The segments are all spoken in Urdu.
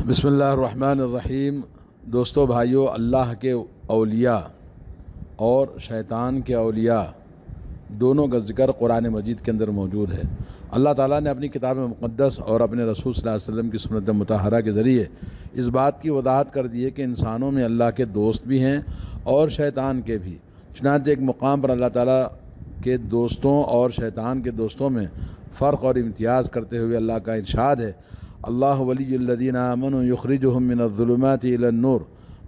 بسم اللہ الرحمن الرحیم۔ دوستو بھائیو، اللہ کے اولیاء اور شیطان کے اولیاء دونوں کا ذکر قرآن مجید کے اندر موجود ہے۔ اللہ تعالیٰ نے اپنی کتاب مقدس اور اپنے رسول صلی اللہ علیہ وسلم کی سنت مطہرہ کے ذریعے اس بات کی وضاحت کر دی ہے کہ انسانوں میں اللہ کے دوست بھی ہیں اور شیطان کے بھی۔ چنانچہ ایک مقام پر اللہ تعالیٰ کے دوستوں اور شیطان کے دوستوں میں فرق اور امتیاز کرتے ہوئے اللہ کا ارشاد ہے، اللہ ولی الذین آمنوا یخرجہم من الظلمات الی النور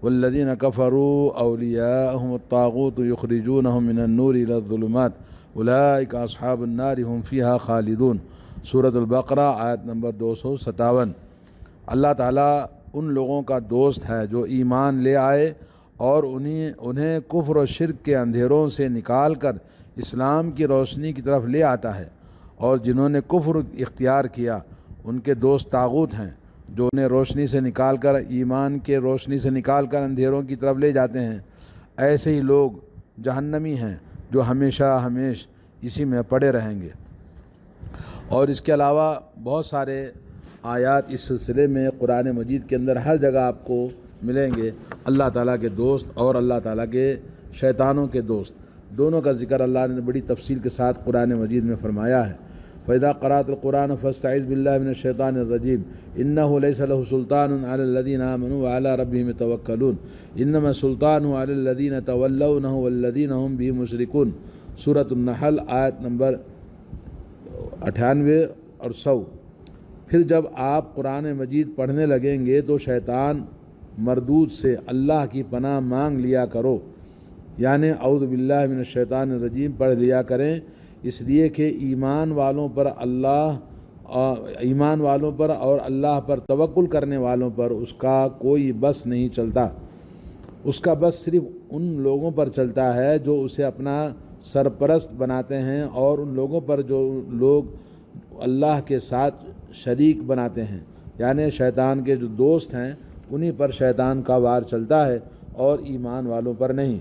والذین کفروا اولیاءہم الطاغوت یخرجونہم من النور الی الظلمات اولئک اصحاب النار ہم فیہا خالدون۔ سورۃ البقرہ آیت نمبر 257۔ اللہ تعالیٰ ان لوگوں کا دوست ہے جو ایمان لے آئے اور انہیں کفر و شرک کے اندھیروں سے نکال کر اسلام کی روشنی کی طرف لے آتا ہے، اور جنہوں نے کفر اختیار کیا ان کے دوست طاغوت ہیں جو انہیں روشنی سے نکال کر ایمان کے روشنی سے نکال کر اندھیروں کی طرف لے جاتے ہیں۔ ایسے ہی لوگ جہنمی ہیں جو ہمیشہ اسی میں پڑے رہیں گے۔ اور اس کے علاوہ بہت سارے آیات اس سلسلے میں قرآن مجید کے اندر ہر جگہ آپ کو ملیں گے۔ اللہ تعالیٰ کے دوست اور اللہ تعالیٰ کے شیطانوں کے دوست دونوں کا ذکر اللہ نے بڑی تفصیل کے ساتھ قرآن مجید میں فرمایا ہے۔ فَإِذَا قَرَأْتَ الْقُرْآنَ فَاسْتَعِذْ بِاللَّهِ مِنَ الشَّيْطَانِ الرَّجِيمِ إِنَّهُ لَيْسَ لَهُ سُلْطَانٌ عَلَى الَّذِينَ آمَنُوا وَعَلَى رَبِّهِمْ يَتَوَكَّلُونَ إِنَّمَا سُلْطَانُهُ عَلَى الَّذِينَ تَوَلَّوْنَهُ وَالَّذِينَ هُمْ بِهِ مُشْرِكُونَ۔ سورۃ النحل آیت نمبر 98 اور 100۔ پھر جب آپ قرآن مجید پڑھنے لگیں گے تو شیطان مردود سے اللہ کی پناہ مانگ لیا کرو، یعنی اعوذ باللہ من الشیطان الرجیم پڑھ لیا کریں، اس لیے کہ ایمان والوں پر اور اللہ پر توکل کرنے والوں پر اس کا کوئی بس نہیں چلتا۔ اس کا بس صرف ان لوگوں پر چلتا ہے جو اسے اپنا سرپرست بناتے ہیں، اور ان لوگوں پر جو لوگ اللہ کے ساتھ شریک بناتے ہیں، یعنی شیطان کے جو دوست ہیں انہی پر شیطان کا وار چلتا ہے اور ایمان والوں پر نہیں۔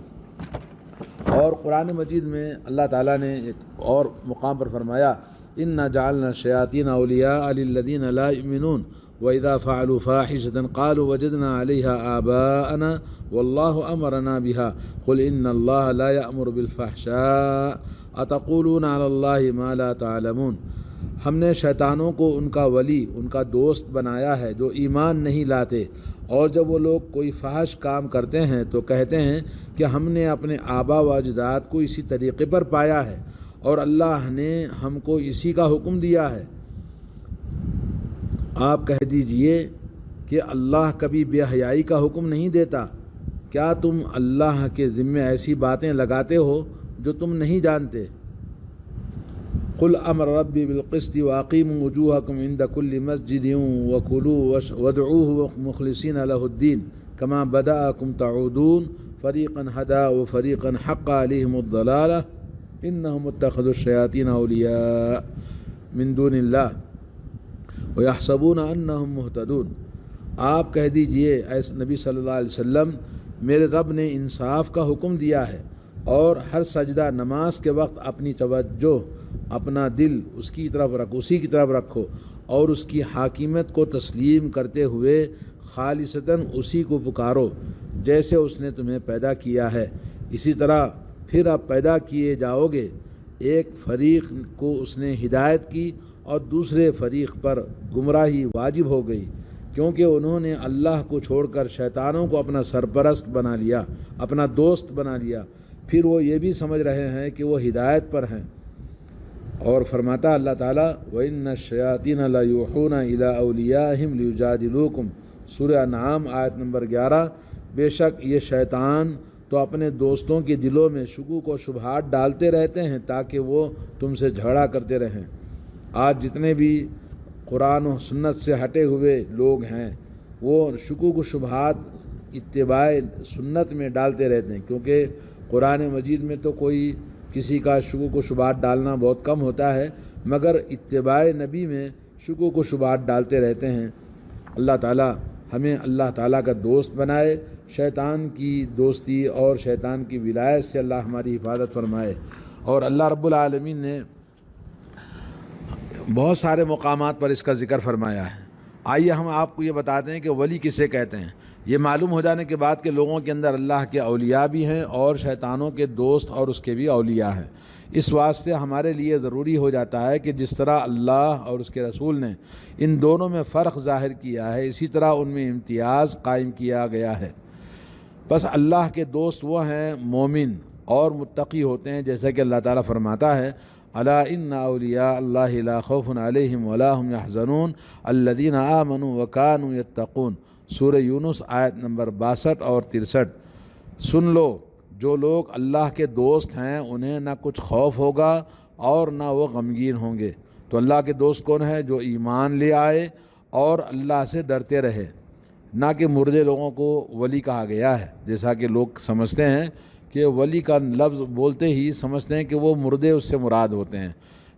اور قرآن مجید میں اللہ تعالیٰ نے ایک اور مقام پر فرمایا، اِنَّا جَعَلْنَا الشَّيَاطِينَ أَوْلِيَاءَ لِلَّذِينَ لَا يُؤْمِنُونَ وَإِذَا فَعَلُوا فَاحِشَةً قَالُوا وَجَدْنَا عَلَيْهَا آبَاءَنَا وَاللَّهُ أَمَرَنَا بِهَا قُلْ إِنَّ اللَّهَ لَا يَأْمُرُ بِالْفَحْشَاءِ أَتَقُولُونَ عَلَى اللَّهِ مَا لَا تَعْلَمُونَ۔ ہم نے شیطانوں کو ان کا ولی، ان کا دوست بنایا ہے جو ایمان نہیں لاتے، اور جب وہ لوگ کوئی فحش کام کرتے ہیں تو کہتے ہیں کہ ہم نے اپنے آبا و اجداد کو اسی طریقے پر پایا ہے اور اللہ نے ہم کو اسی کا حکم دیا ہے۔ آپ کہہ دیجئے کہ اللہ کبھی بے حیائی کا حکم نہیں دیتا، کیا تم اللہ کے ذمے ایسی باتیں لگاتے ہو جو تم نہیں جانتے؟ قل امر ربی بالقسط واقیموا وجوہکم عند کل مسجد وکلوا وادعوہ مخلصین لہ الدین کما بدأکم تعودون فریقا ہدی وفریقا حق علیہم الضلالہ انہم اتخذوا الشیاطین اولیاء من دون اللہ ویحسبون انہم مہتدون۔ آپ کہہ دیجئے اے نبی صلی اللہ علیہ وسلم، میرے رب نے انصاف کا حکم دیا ہے، اور ہر سجدہ نماز کے وقت اپنی توجہ، اپنا دل اسی کی طرف رکھو، اور اس کی حاکمیت کو تسلیم کرتے ہوئے خالصتاً اسی کو پکارو جیسے اس نے تمہیں پیدا کیا ہے، اسی طرح پھر آپ پیدا کیے جاؤ گے۔ ایک فریق کو اس نے ہدایت کی اور دوسرے فریق پر گمراہی واجب ہو گئی، کیونکہ انہوں نے اللہ کو چھوڑ کر شیطانوں کو اپنا سرپرست بنا لیا، اپنا دوست بنا لیا، پھر وہ یہ بھی سمجھ رہے ہیں کہ وہ ہدایت پر ہیں۔ اور فرماتا اللہ تعالیٰ وَإِنَّ الشَّيَاطِينَ لَيُوحُونَ إِلَىٰ أَوْلِيَائِهِمْ لِيُجَادِلُوكُمْ۔ سورہ انعام آیت نمبر 11۔ بے شک یہ شیطان تو اپنے دوستوں کے دلوں میں شکوک و شبہات ڈالتے رہتے ہیں تاکہ وہ تم سے جھگڑا کرتے رہیں۔ آج جتنے بھی قرآن و سنت سے ہٹے ہوئے لوگ ہیں وہ شکوک و شبہات اتباع سنت میں ڈالتے رہتے ہیں، کیونکہ قرآن مجید میں تو کوئی کسی کا شکوک و شبہات ڈالنا بہت کم ہوتا ہے، مگر اتباع نبی میں شکوک و شبہات ڈالتے رہتے ہیں۔ اللہ تعالیٰ ہمیں اللہ تعالیٰ کا دوست بنائے، شیطان کی دوستی اور شیطان کی ولایت سے اللہ ہماری حفاظت فرمائے۔ اور اللہ رب العالمین نے بہت سارے مقامات پر اس کا ذکر فرمایا ہے۔ آئیے ہم آپ کو یہ بتاتے ہیں کہ ولی کسے کہتے ہیں۔ یہ معلوم ہو جانے کے بعد کہ لوگوں کے اندر اللہ کے اولیاء بھی ہیں اور شیطانوں کے دوست اور اس کے بھی اولیاء ہیں، اس واسطے ہمارے لیے ضروری ہو جاتا ہے کہ جس طرح اللہ اور اس کے رسول نے ان دونوں میں فرق ظاہر کیا ہے، اسی طرح ان میں امتیاز قائم کیا گیا ہے۔ بس اللہ کے دوست وہ ہیں مومن اور متقی ہوتے ہیں، جیسا کہ اللہ تعالیٰ فرماتا ہے الا ان اولیاء اللہ لا خوف علیہم ولا هم يحزنون الذین آمنوا وکانوا یتقون، سورہ یونس آیت نمبر 62 اور 63۔ سن لو، جو لوگ اللہ کے دوست ہیں انہیں نہ کچھ خوف ہوگا اور نہ وہ غمگین ہوں گے۔ تو اللہ کے دوست کون ہے؟ جو ایمان لے آئے اور اللہ سے ڈرتے رہے، نہ کہ مردے لوگوں کو ولی کہا گیا ہے، جیسا کہ لوگ سمجھتے ہیں کہ ولی کا لفظ بولتے ہی سمجھتے ہیں کہ وہ مردے اس سے مراد ہوتے ہیں۔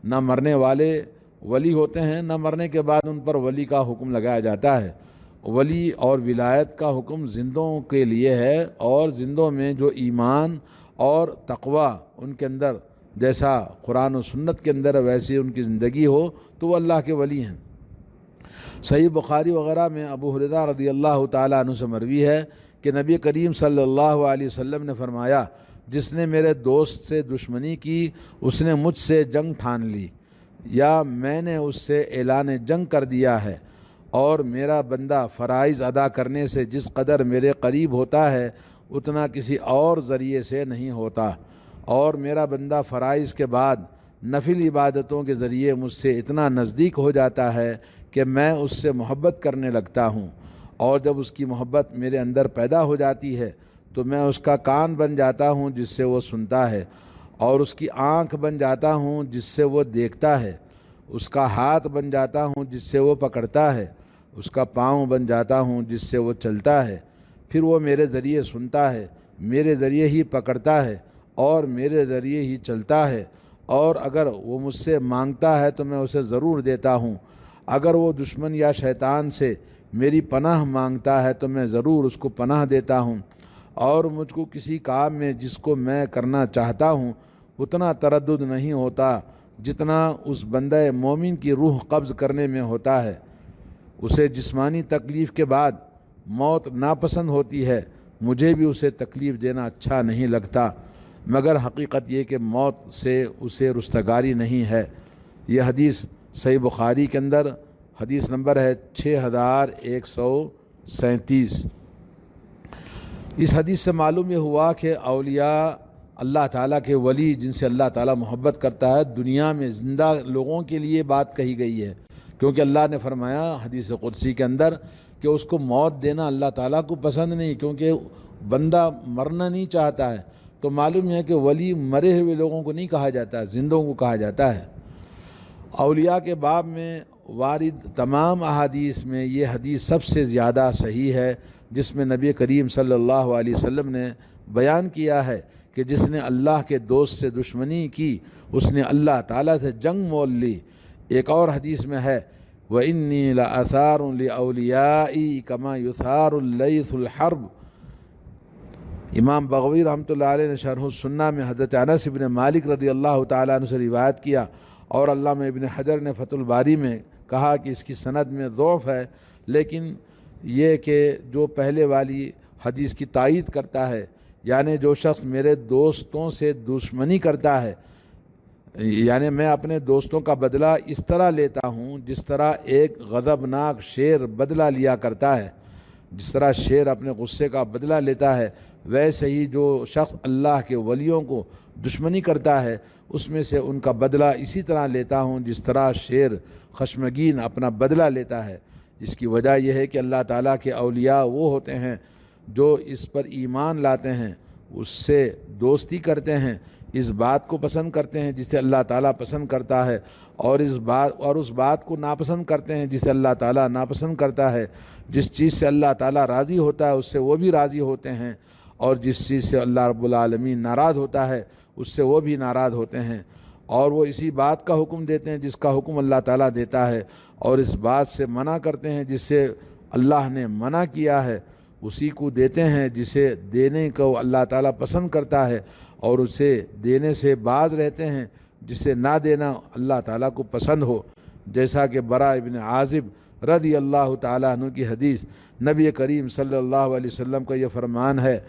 نہ مرنے والے ولی ہوتے ہیں، نہ مرنے کے بعد ان پر ولی کا حکم لگایا جاتا ہے۔ ولی اور ولایت کا حکم زندوں کے لیے ہے، اور زندوں میں جو ایمان اور تقوی ان کے اندر جیسا قرآن و سنت کے اندر ویسی ان کی زندگی ہو تو وہ اللہ کے ولی ہیں۔ صحیح بخاری وغیرہ میں ابو ہریرہ رضی اللہ تعالیٰ عنہ سے مروی ہے کہ نبی کریم صلی اللہ علیہ وسلم نے فرمایا، جس نے میرے دوست سے دشمنی کی اس نے مجھ سے جنگ ٹھان لی، یا میں نے اس سے اعلان جنگ کر دیا ہے، اور میرا بندہ فرائض ادا کرنے سے جس قدر میرے قریب ہوتا ہے اتنا کسی اور ذریعے سے نہیں ہوتا، اور میرا بندہ فرائض کے بعد نفل عبادتوں کے ذریعے مجھ سے اتنا نزدیک ہو جاتا ہے کہ میں اس سے محبت کرنے لگتا ہوں، اور جب اس کی محبت میرے اندر پیدا ہو جاتی ہے تو میں اس کا کان بن جاتا ہوں جس سے وہ سنتا ہے، اور اس کی آنکھ بن جاتا ہوں جس سے وہ دیکھتا ہے، اس کا ہاتھ بن جاتا ہوں جس سے وہ پکڑتا ہے، اس کا پاؤں بن جاتا ہوں جس سے وہ چلتا ہے۔ پھر وہ میرے ذریعے سنتا ہے، میرے ذریعے ہی پکڑتا ہے اور میرے ذریعے ہی چلتا ہے، اور اگر وہ مجھ سے مانگتا ہے تو میں اسے ضرور دیتا ہوں، اگر وہ دشمن یا شیطان سے میری پناہ مانگتا ہے تو میں ضرور اس کو پناہ دیتا ہوں، اور مجھ کو کسی کام میں جس کو میں کرنا چاہتا ہوں اتنا تردد نہیں ہوتا جتنا اس بندہ مومن کی روح قبض کرنے میں ہوتا ہے۔ اسے جسمانی تکلیف کے بعد موت ناپسند ہوتی ہے، مجھے بھی اسے تکلیف دینا اچھا نہیں لگتا، مگر حقیقت یہ کہ موت سے اسے رستگاری نہیں ہے۔ یہ حدیث صحیح بخاری کے اندر حدیث نمبر ہے 6137۔ اس حدیث سے معلوم یہ ہوا کہ اولیاء اللہ تعالیٰ کے ولی جن سے اللہ تعالیٰ محبت کرتا ہے، دنیا میں زندہ لوگوں کے لیے بات کہی گئی ہے، کیونکہ اللہ نے فرمایا حدیث قدسی کے اندر کہ اس کو موت دینا اللہ تعالیٰ کو پسند نہیں، کیونکہ بندہ مرنا نہیں چاہتا ہے۔ تو معلوم ہے کہ ولی مرے ہوئے لوگوں کو نہیں کہا جاتا، زندوں کو کہا جاتا ہے۔ اولیاء کے باب میں وارد تمام احادیث میں یہ حدیث سب سے زیادہ صحیح ہے، جس میں نبی کریم صلی اللہ علیہ وسلم نے بیان کیا ہے کہ جس نے اللہ کے دوست سے دشمنی کی اس نے اللہ تعالیٰ سے جنگ مول لی۔ ایک اور حدیث میں ہے وَإِنِّي لَأَثَارٌ لِأَوْلِيَائِي كَمَا يُثَارُ اللَّيْثُ الْحَرْبُ۔ امام بغوی رحمۃ اللہ علیہ نے شرح السنہ میں حضرت انس بن مالک رضی اللہ تعالیٰ عنہ سے روایت کیا، اور علامہ ابن حجر نے فتح الباری میں کہا کہ اس کی سند میں ضعف ہے، لیکن یہ کہ جو پہلے والی حدیث کی تائید کرتا ہے، یعنی جو شخص میرے دوستوں سے دشمنی کرتا ہے، یعنی میں اپنے دوستوں کا بدلہ اس طرح لیتا ہوں جس طرح ایک غضبناک شیر بدلہ لیا کرتا ہے، جس طرح شیر اپنے غصے کا بدلہ لیتا ہے، ویسے ہی جو شخص اللہ کے ولیوں کو دشمنی کرتا ہے اس میں سے ان کا بدلہ اسی طرح لیتا ہوں جس طرح شیر خشمگین اپنا بدلہ لیتا ہے۔ اس کی وجہ یہ ہے کہ اللہ تعالیٰ کے اولیاء وہ ہوتے ہیں جو اس پر ایمان لاتے ہیں، اس سے دوستی کرتے ہیں، اس بات کو پسند کرتے ہیں جسے اللہ تعالیٰ پسند کرتا ہے، اور اس بات کو ناپسند کرتے ہیں جسے اللہ تعالیٰ ناپسند کرتا ہے۔ جس چیز سے اللہ تعالیٰ راضی ہوتا ہے اس سے وہ بھی راضی ہوتے ہیں، اور جس چیز سے اللہ رب العالمین ناراض ہوتا ہے اس سے وہ بھی ناراض ہوتے ہیں، اور وہ اسی بات کا حکم دیتے ہیں جس کا حکم اللہ تعالیٰ دیتا ہے، اور اس بات سے منع کرتے ہیں جس سے اللہ نے منع کیا ہے، اسی کو دیتے ہیں جسے دینے کو اللہ تعالیٰ پسند کرتا ہے، اور اسے دینے سے باز رہتے ہیں جسے نہ دینا اللہ تعالیٰ کو پسند ہو، جیسا کہ برا ابن عازب رضی اللہ تعالیٰ عنہ کی حدیث، نبی کریم صلی اللہ علیہ وسلم کا یہ فرمان ہے،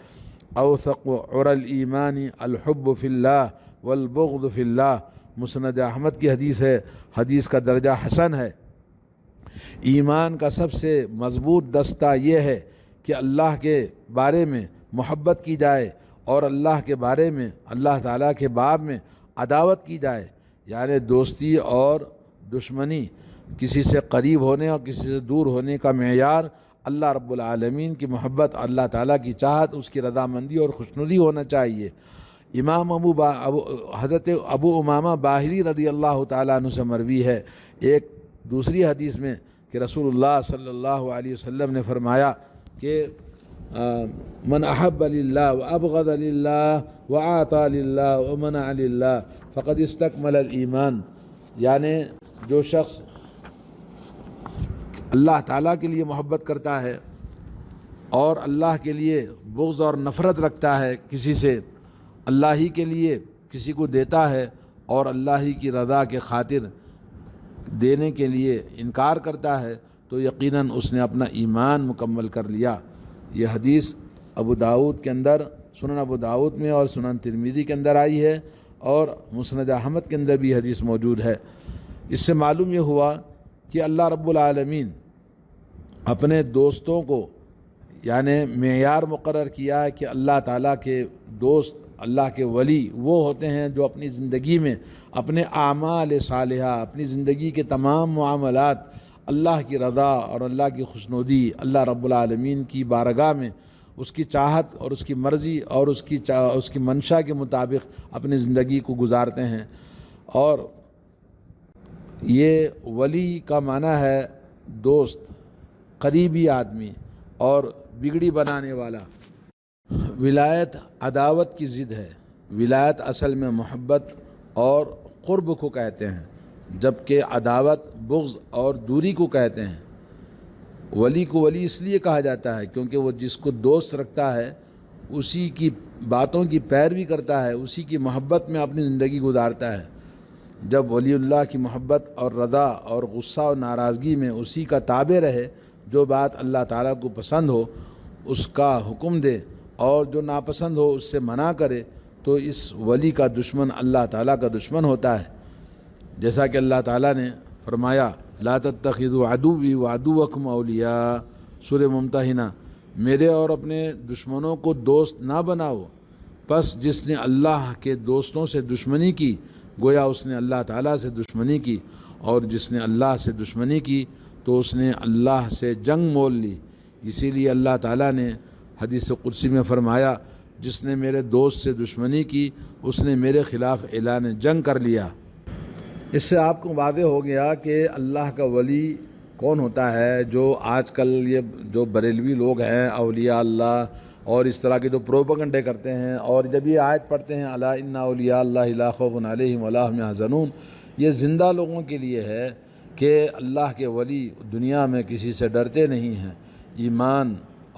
اوثق عر الایمان الحب فی اللہ والبغض فی اللہ، مسند احمد کی حدیث ہے، حدیث کا درجہ حسن ہے۔ ایمان کا سب سے مضبوط دستہ یہ ہے کہ اللہ کے بارے میں محبت کی جائے اور اللہ کے بارے میں، اللہ تعالیٰ کے باب میں عداوت کی جائے، یعنی دوستی اور دشمنی، کسی سے قریب ہونے اور کسی سے دور ہونے کا معیار اللہ رب العالمین کی محبت، اللہ تعالیٰ کی چاہت، اس کی رضامندی اور خوشنودی ہونا چاہیے۔ امام حضرت ابو امامہ باہلی رضی اللہ تعالیٰ عنہ سے مروی ہے ایک دوسری حدیث میں کہ رسول اللہ صلی اللہ علیہ وسلم نے فرمایا کہ من احب للہ وابغض للہ واعطى للہ ومنع للہ فقد استکمل الایمان، یعنی جو شخص اللہ تعالیٰ کے لیے محبت کرتا ہے اور اللہ کے لیے بغض اور نفرت رکھتا ہے کسی سے، اللہ ہی کے لیے کسی کو دیتا ہے اور اللہ ہی کی رضا کے خاطر دینے کے لیے انکار کرتا ہے، تو یقیناً اس نے اپنا ایمان مکمل کر لیا۔ یہ حدیث ابو داؤد کے اندر، سنن ابو داؤد میں اور سنن ترمذی کے اندر آئی ہے، اور مسند احمد کے اندر بھی حدیث موجود ہے۔ اس سے معلوم یہ ہوا کہ اللہ رب العالمین اپنے دوستوں کو یعنی معیار مقرر کیا ہے کہ اللہ تعالیٰ کے دوست، اللہ کے ولی وہ ہوتے ہیں جو اپنی زندگی میں اپنے اعمال صالحہ، اپنی زندگی کے تمام معاملات اللہ کی رضا اور اللہ کی خوشنودی، اللہ رب العالمین کی بارگاہ میں اس کی چاہت اور اس کی مرضی اور اس کی منشا کے مطابق اپنی زندگی کو گزارتے ہیں۔ اور یہ ولی کا معنی ہے دوست، قریبی آدمی اور بگڑی بنانے والا۔ ولایت عداوت کی ضد ہے، ولایت اصل میں محبت اور قرب کو کہتے ہیں، جبکہ عداوت بغض اور دوری کو کہتے ہیں۔ ولی کو ولی اس لیے کہا جاتا ہے کیونکہ وہ جس کو دوست رکھتا ہے، اسی کی باتوں کی پیروی کرتا ہے، اسی کی محبت میں اپنی زندگی گزارتا ہے۔ جب ولی اللہ کی محبت اور رضا اور غصہ اور ناراضگی میں اسی کا تابع رہے، جو بات اللہ تعالیٰ کو پسند ہو اس کا حکم دے اور جو ناپسند ہو اس سے منع کرے، تو اس ولی کا دشمن اللہ تعالیٰ کا دشمن ہوتا ہے۔ جیسا کہ اللہ تعالیٰ نے فرمایا لا تتخذوا عدوی وعدوکم اولیاء، سورہ ممتحنہ، میرے اور اپنے دشمنوں کو دوست نہ بناؤ۔ پس جس نے اللہ کے دوستوں سے دشمنی کی گویا اس نے اللہ تعالیٰ سے دشمنی کی، اور جس نے اللہ سے دشمنی کی تو اس نے اللہ سے جنگ مول لی۔ اسی لیے اللہ تعالیٰ نے حدیث قدسی میں فرمایا جس نے میرے دوست سے دشمنی کی اس نے میرے خلاف اعلان جنگ کر لیا۔ اس سے آپ کو واضح ہو گیا کہ اللہ کا ولی کون ہوتا ہے۔ جو آج کل یہ جو بریلوی لوگ ہیں اولیاء اللہ اور اس طرح کے جو پروپیگنڈے کرتے ہیں، اور جب یہ آیت پڑھتے ہیں الا ان اولیاء اللہ لا خوف علیہم ولا هم يحزنون، یہ زندہ لوگوں کے لیے ہے کہ اللہ کے ولی دنیا میں کسی سے ڈرتے نہیں ہیں، ایمان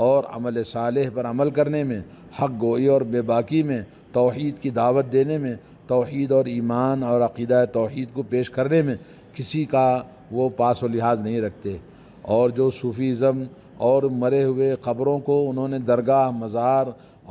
اور عمل صالح پر عمل کرنے میں، حق گوئی اور بے باکی میں، توحید کی دعوت دینے میں، توحید اور ایمان اور عقیدہ توحید کو پیش کرنے میں کسی کا وہ پاس و لحاظ نہیں رکھتے۔ اور جو صوفیزم اور مرے ہوئے قبروں کو انہوں نے درگاہ، مزار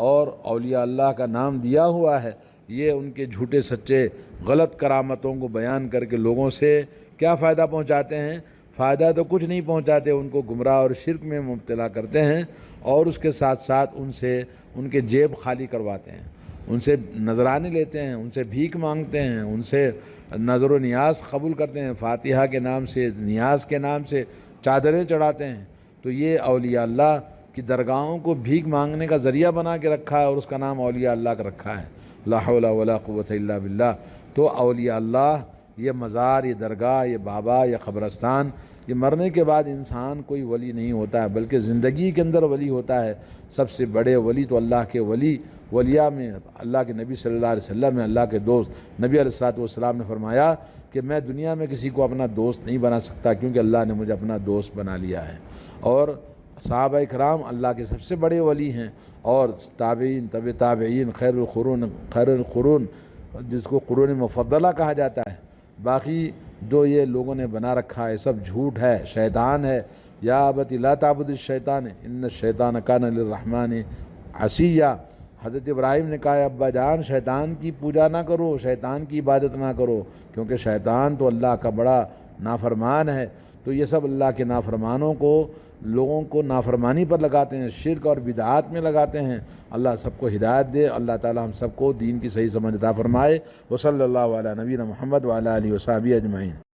اور اولیاء اللہ کا نام دیا ہوا ہے، یہ ان کے جھوٹے سچے غلط کرامتوں کو بیان کر کے لوگوں سے کیا فائدہ پہنچاتے ہیں؟ فائدہ تو کچھ نہیں پہنچاتے، ان کو گمراہ اور شرک میں مبتلا کرتے ہیں، اور اس کے ساتھ ساتھ ان سے ان کے جیب خالی کرواتے ہیں، ان سے نذرانے لیتے ہیں، ان سے بھیک مانگتے ہیں، ان سے نظر و نیاز قبول کرتے ہیں، فاتحہ کے نام سے، نیاز کے نام سے چادریں چڑھاتے ہیں۔ تو یہ اولیاء اللہ کی درگاہوں کو بھیک مانگنے کا ذریعہ بنا کے رکھا ہے، اور اس کا نام اولیاء اللہ کا رکھا ہے، لا حول ولا قوت الا باللہ۔ تو اولیاء اللہ، یہ مزار، یہ درگاہ، یہ بابا، یہ قبرستان، یہ مرنے کے بعد انسان کوئی ولی نہیں ہوتا ہے، بلکہ زندگی کے اندر ولی ہوتا ہے۔ سب سے بڑے ولی تو اللہ کے ولیاء میں اللہ کے نبی صلی اللہ علیہ وسلم ہیں، اللہ کے دوست۔ نبی علیہ الصلوۃ والسلام نے فرمایا کہ میں دنیا میں کسی کو اپنا دوست نہیں بنا سکتا کیونکہ اللہ نے مجھے اپنا دوست بنا لیا ہے۔ اور صحابہ کرام اللہ کے سب سے بڑے ولی ہیں، اور تابعین، طب تابعین، خیر القرون جس کو قرون مفضلہ کہا جاتا ہے، باقی جو یہ لوگوں نے بنا رکھا ہے سب جھوٹ ہے، شیطان ہے۔ یا ابت لا تعبد الشیطان ان الشیطان کان للرحمن عصیا۔ حضرت ابراہیم نے کہا ابا جان شیطان کی پوجا نہ کرو، شیطان کی عبادت نہ کرو، کیونکہ شیطان تو اللہ کا بڑا نافرمان ہے۔ تو یہ سب اللہ کے نافرمانوں کو، لوگوں کو نافرمانی پر لگاتے ہیں، شرک اور بدعات میں لگاتے ہیں۔ اللہ سب کو ہدایت دے، اللہ تعالی ہم سب کو دین کی صحیح سمجھ عطا فرمائے۔ وصلی اللہ علی نبینا محمد وعلی آلہ وصحبہ اجمعین۔